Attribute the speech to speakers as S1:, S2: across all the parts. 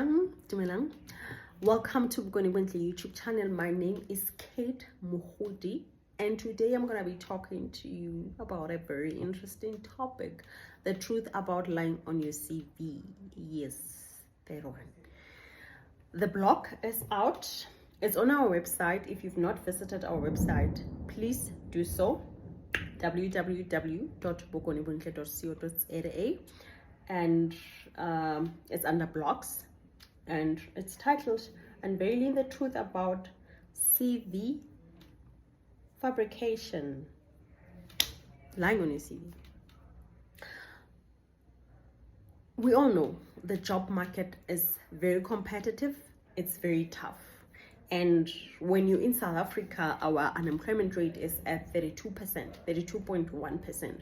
S1: Dumelang. Welcome to Unveiling YouTube channel. My name is Kate Mohodi, and today I'm going to be talking to you about a very interesting topic: the truth about lying on your CV. Yes, that one. The blog is out. It's on our website. If you've not visited our website, please do so. www.bokonibuntle.co.za, and it's under blogs, and it's titled Unveiling the Truth About CV Fabrication. Lying on your CV. We all know the job market is very competitive, it's very tough. And when you're in South Africa, our unemployment rate is at 32%, 32.1%.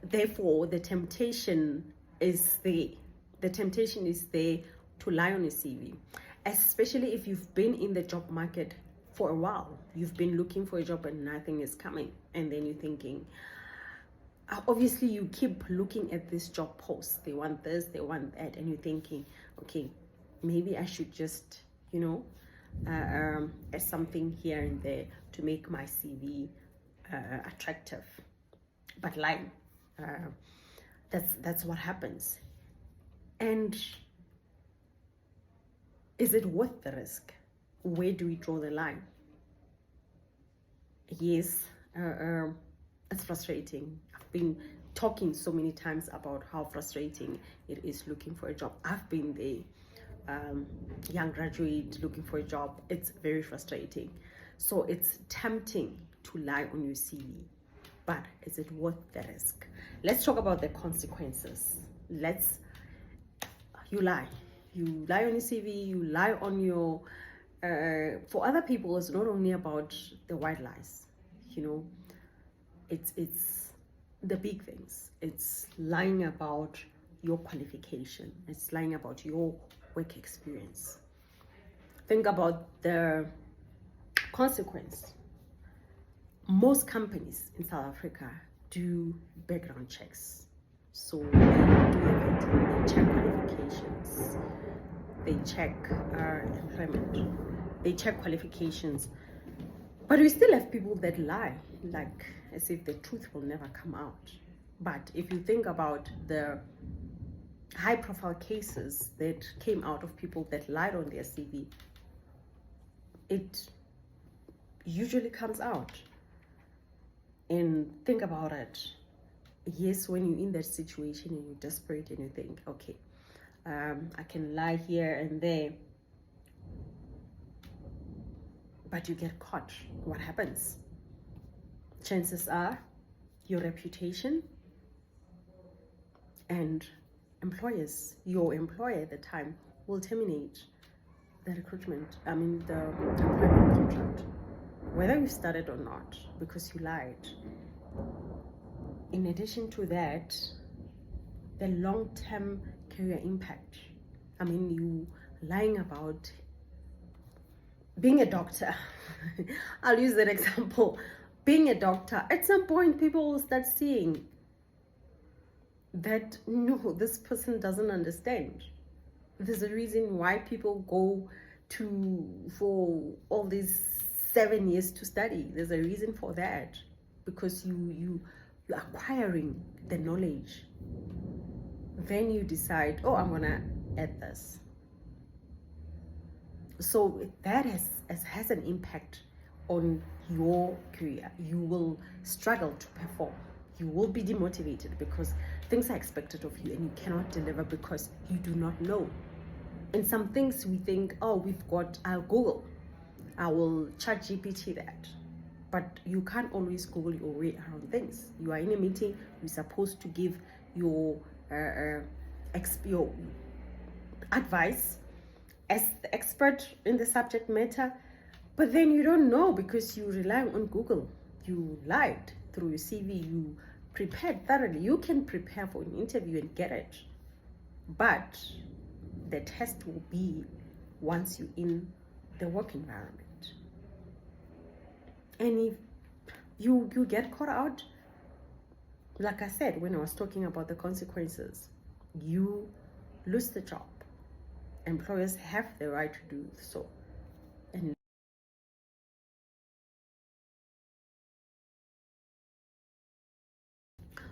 S1: Therefore, the temptation is there. The temptation is there to lie on your CV, especially if you've been in the job market for a while. You've been looking for a job and nothing is coming. And then you're thinking, obviously you keep looking at this job post. They want this, they want that. And you're thinking, okay, maybe I should just, add something here and there to make my CV attractive. But lying, that's what happens. And is it worth the risk? Where do we draw the line? Yes, it's frustrating. I've been talking so many times about how frustrating it is looking for a job. I've been there. Young graduate looking for a job. It's very frustrating. So it's tempting to lie on your CV, but is it worth the risk? Let's talk about the consequences. You lie on your CV, you lie on your for other people. It's not only about the white lies, it's the big things. It's lying about your qualification, it's lying about your work experience. Think about the consequence. Most companies in South Africa do background checks. So they do everything. They check qualifications, they check employment, they check qualifications. But we still have people that lie, like as if the truth will never come out. But if you think about the high profile cases that came out of people that lied on their CV, it usually comes out. And think about it. Yes, when you're in that situation and you're desperate and you think, okay, I can lie here and there, but you get caught. What happens? Chances are your reputation and your employer at the time will terminate the employment contract, whether you started or not, because you lied. In addition to that, the long-term career impact. You lying about being a doctor. I'll use that example. Being a doctor, at some point people will start seeing that, no, this person doesn't understand. There's a reason why people go for all these 7 years to study. There's a reason for that, because you're acquiring the knowledge. Then you decide, oh, I'm gonna add this. So that has an impact on your career. You will struggle to perform. You will be demotivated because things are expected of you and you cannot deliver because you do not know. And some things we think, oh, I'll Google. I will chat GPT that. But you can't always Google your way around things. You are in a meeting, you're supposed to give your advice as the expert in the subject matter, but then you don't know because you rely on Google. You lied through your CV, you prepared thoroughly. You can prepare for an interview and get it, but the test will be once you're in the work environment. And if you get caught out, like I said when I was talking about the consequences, you lose the job. employers have the right to do so. And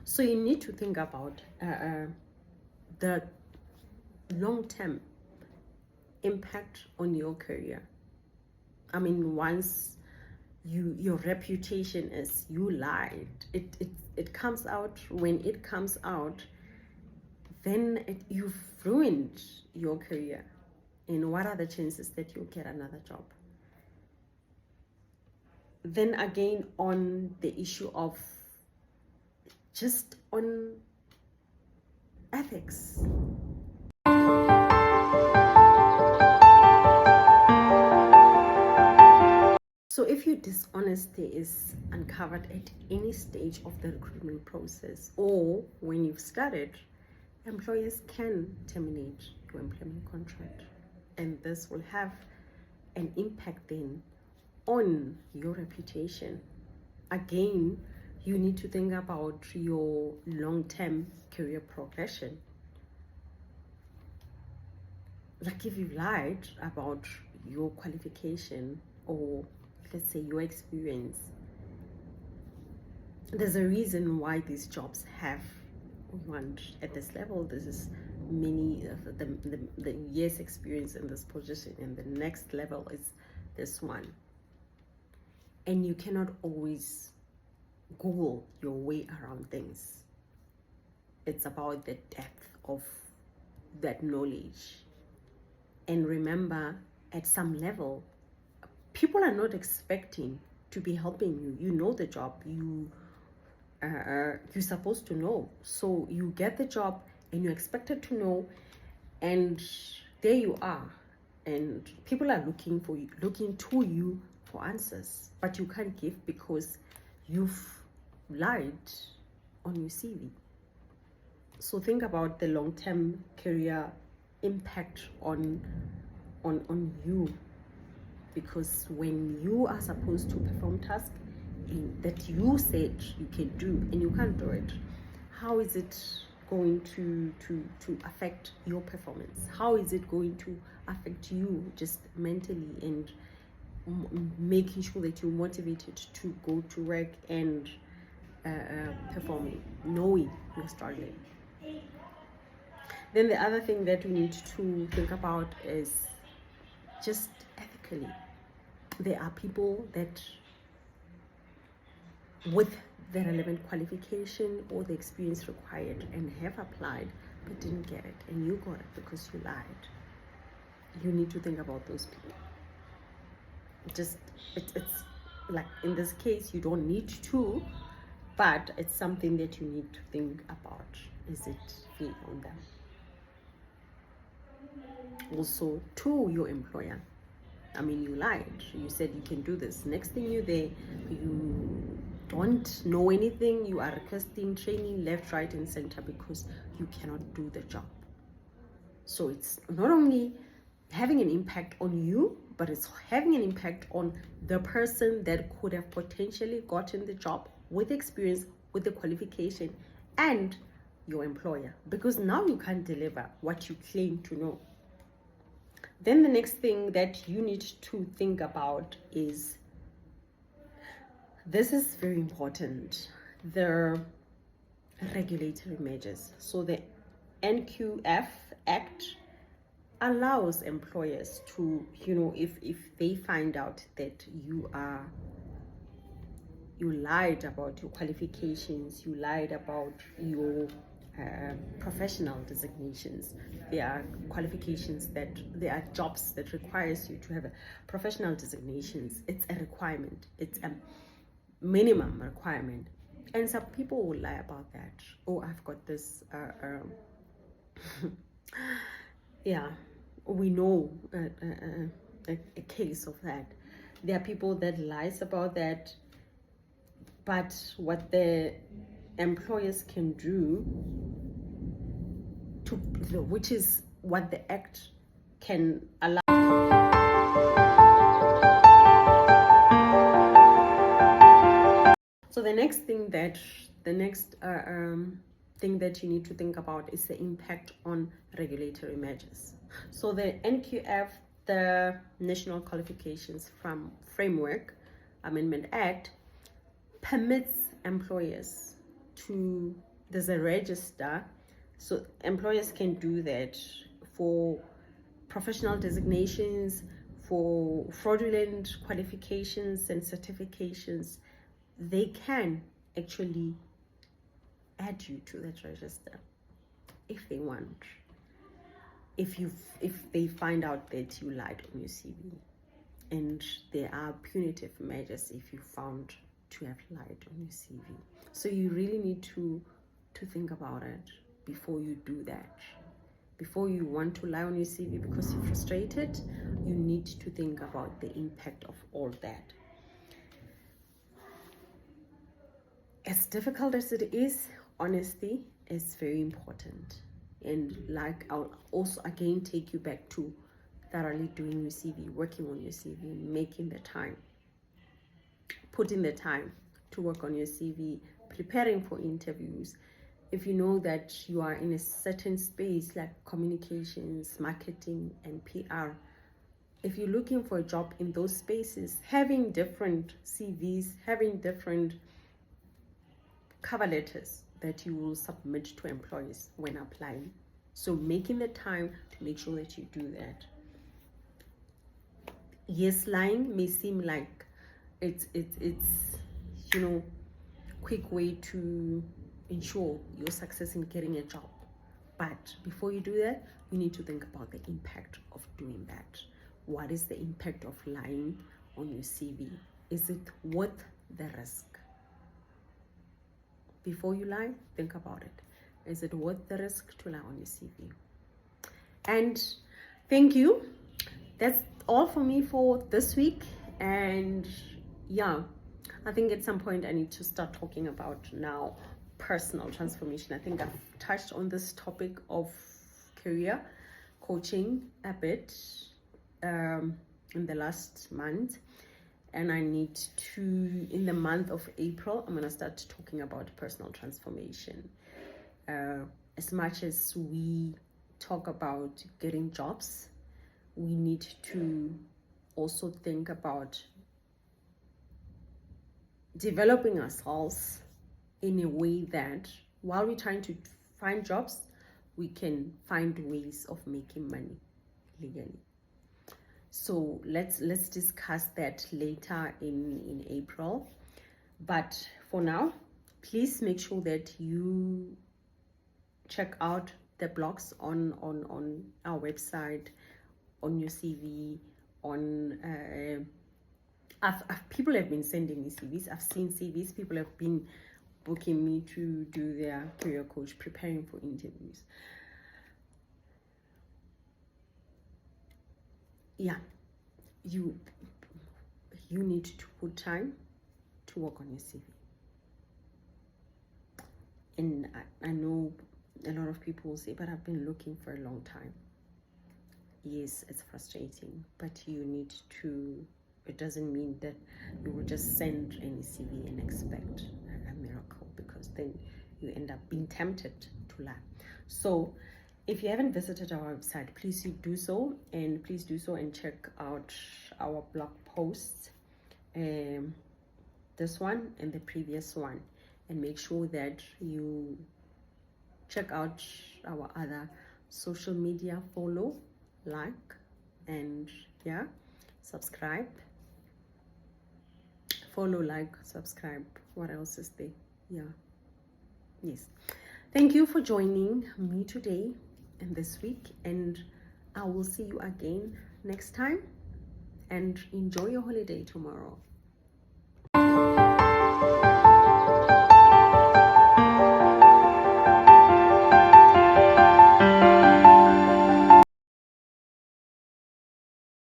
S1: so you need to think about the long-term impact on your career. I mean, once your reputation is you lied, it comes out. When it comes out, then you've ruined your career. And what are the chances that you'll get another job? Then again, on the issue of just on ethics. So if your dishonesty is uncovered at any stage of the recruitment process or when you've started, employers can terminate your employment contract. And this will have an impact then on your reputation. Again, you need to think about your long-term career progression. Like if you lied about your qualification or let's say your experience, there's a reason why these jobs have one at this level. This is many of the years experience in this position, and the next level is this one. And you cannot always Google your way around things. It's about the depth of that knowledge. And remember, at some level, people are not expecting to be helping you. You know the job. You're supposed to know. So you get the job and you're expected to know, and there you are. And people are looking to you for answers, but you can't give because you've lied on your CV. So think about the long-term career impact on you, because when you are supposed to perform tasks that you said you can do and you can't do it, how is it going to affect your performance? How is it going to affect you just mentally and making sure that you're motivated to go to work and performing, knowing you're struggling? Then the other thing that we need to think about is just ethically. There are people that with the relevant qualification or the experience required and have applied but didn't get it, and you got it because you lied. You need to think about those people. It's like in this case you don't need to, but it's something that you need to think about. Is it fair on them? Also to your employer, I mean, you lied. You said you can do this. Next thing you don't know anything. You are requesting training left, right, and center because you cannot do the job. So it's not only having an impact on you, but it's having an impact on the person that could have potentially gotten the job with experience, with the qualification, and your employer, because now you can't deliver what you claim to know. Then the next thing that you need to think about is, this is very important, the regulatory measures. So the NQF Act allows employers to, if they find out that you lied about your qualifications, you lied about your professional designations. There are qualifications there are jobs that requires you to have a professional designations. It's a requirement. It's a minimum requirement. And some people will lie about that. Oh, I've got this. Yeah, we know a case of that. There are people that lies about that, but what the employers can do which is what the act can allow. So the next thing that you need to think about is the impact on regulatory measures. So the NQF, the National Qualifications from Framework Amendment Act, permits employers to, there's a register, so employers can do that for professional designations, for fraudulent qualifications and certifications. They can actually add you to that register if they want, if they find out that you lied on your CV. And there are punitive measures if you found to have lied on your CV. So you really need to think about it before you do that. Before you want to lie on your CV because you're frustrated, you need to think about the impact of all that. As difficult as it is, honesty is very important. And like, I'll also again take you back to thoroughly doing your CV, working on your CV, making the time, putting the time to work on your CV, preparing for interviews. If you know that you are in a certain space like communications, marketing, and PR, if you're looking for a job in those spaces, having different CVs, having different cover letters that you will submit to employers when applying. So making the time to make sure that you do that. Yes, lying may seem like it's quick way to ensure your success in getting a job, but before you do that, you need to think about the impact of doing that. What is the impact of lying on your CV? Is it worth the risk? Before you lie, think about it. Is it worth the risk to lie on your CV? And thank you. That's all for me for this week. And yeah, I think at some point I need to start talking about now personal transformation. I think I've touched on this topic of career coaching a bit in the last month, and I need to, in the month of April, I'm going to start talking about personal transformation. As much as we talk about getting jobs, we need to also think about developing ourselves in a way that while we're trying to find jobs, we can find ways of making money legally. So let's discuss that later in April. But for now, please make sure that you check out the blogs on our website, on your CV, on people have been sending me CVs. I've seen CVs. People have been booking me to do their career coach, preparing for interviews. Yeah, you need to put time to work on your CV. And I know a lot of people will say, but I've been looking for a long time. Yes, it's frustrating, but you need to, it doesn't mean that you will just send any CV and expect a miracle, because then you end up being tempted to lie. So if you haven't visited our website, please do so, and please do so and check out our blog posts, this one and the previous one, and make sure that you check out our other social media, follow, like, and yeah, subscribe. Follow, like, subscribe. What else is there? Yeah. Yes. Thank you for joining me today and this week, and I will see you again next time, and enjoy your holiday tomorrow.